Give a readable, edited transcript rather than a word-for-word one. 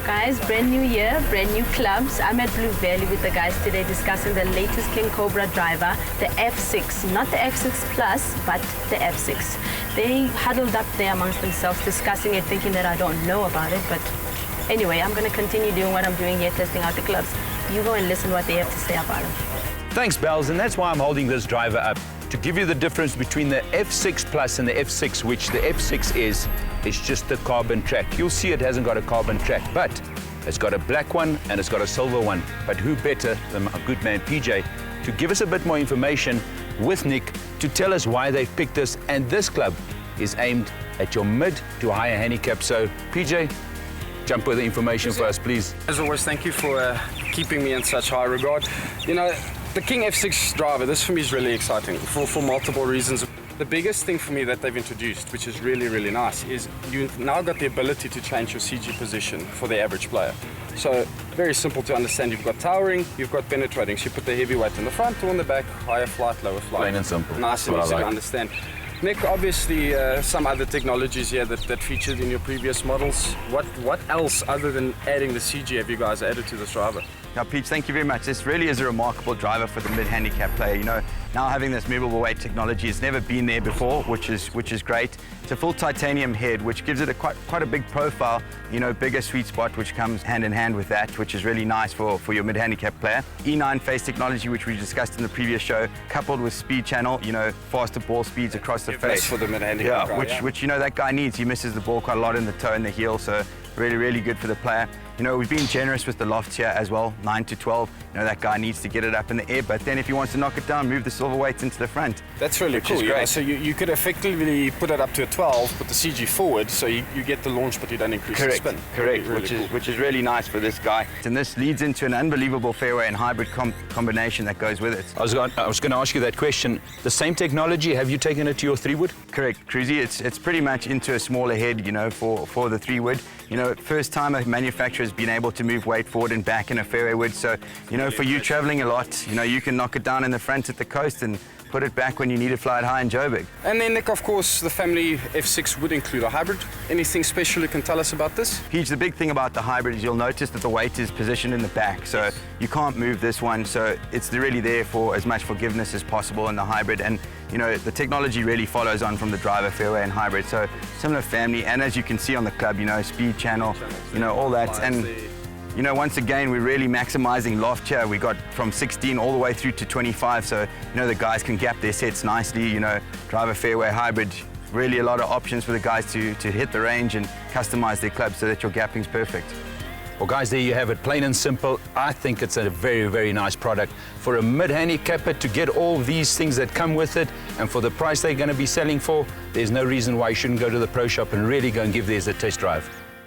Guys, brand new year, brand new clubs. I'm at Blue Valley with the guys today discussing the latest King Cobra driver, the F6. Not the F6 Plus, but the F6. They huddled up there amongst themselves discussing it, thinking that I don't know about it. But anyway, I'm going to continue doing what I'm doing here, testing out the clubs. You go and listen what they have to say about it. Thanks, Bells, and that's why I'm holding this driver up, to give you the difference between the F6 Plus and the F6, which the F6 is just the carbon track. You'll see it hasn't got a carbon track, but it's got a black one and it's got a silver one. But who better than our good man PJ to give us a bit more information with Nick to tell us why they've picked this. And this club is aimed at your mid to higher handicap. So PJ, jump with the information for us, please. As always, thank you for keeping me in such high regard. You know, the King F6 driver, this for me is really exciting for multiple reasons. The biggest thing for me that they've introduced, which is really, really nice, is you've now got the ability to change your CG position for the average player. So very simple to understand. You've got towering, you've got penetrating. So you put the heavyweight in the front or in the back, higher flight, lower flight. Plain and simple. Nice and easy to understand. Nick, obviously some other technologies here that featured in your previous models. What else other than adding the CG have you guys added to this driver? Now, Peach, thank you very much. This really is a remarkable driver for the mid-handicap player. You know, now having this movable weight technology has never been there before, which is great. It's a full titanium head, which gives it quite a big profile, you know, bigger sweet spot, which comes hand in hand with that, which is really nice for your mid-handicap player. E9 face technology, which we discussed in the previous show, coupled with speed channel, you know, faster ball speeds across the face. For the mid-handicap guy, which, you know, that guy needs. He misses the ball quite a lot in the toe and the heel, so really, really good for the player. You know, we've been generous with the lofts here as well, 9 to 12. You know, that guy needs to get it up in the air, but then if he wants to knock it down, move the silver weights into the front. That's really cool. Is great. Yeah. So you could effectively put it up to a 12, put the CG forward, so you get the launch, but you don't increase the spin. Correct, really which is really nice for this guy. And this leads into an unbelievable fairway and hybrid combination that goes with it. I was going to ask you that question. The same technology, have you taken it to your 3-wood? Correct, Cruzy. It's pretty much into a smaller head, you know, for the 3-wood. You know, first time a manufacturer has been able to move weight forward and back in a fairway wood. So, you know, for you traveling a lot, you know, you can knock it down in the front at the coast and put it back when you need to fly it high in Joburg. And then, Nick, of course, the family F6 would include a hybrid. Anything special you can tell us about this? Peach, the big thing about the hybrid is you'll notice that the weight is positioned in the back, so you can't move this one, so it's really there for as much forgiveness as possible in the hybrid. And you know, the technology really follows on from the driver, fairway and hybrid, so similar family. And as you can see on the club, you know, speed channel, you know, all that. And you know, once again, we're really maximizing loft here. We got from 16 all the way through to 25, so, you know, the guys can gap their sets nicely, you know, driver, fairway, hybrid. Really a lot of options for the guys to hit the range and customize their club so that your gapping's perfect. Well, guys, there you have it, plain and simple. I think it's a very, very nice product for a mid-handicapper to get all these things that come with it, and for the price they're going to be selling for, there's no reason why you shouldn't go to the Pro Shop and really go and give theirs a test drive.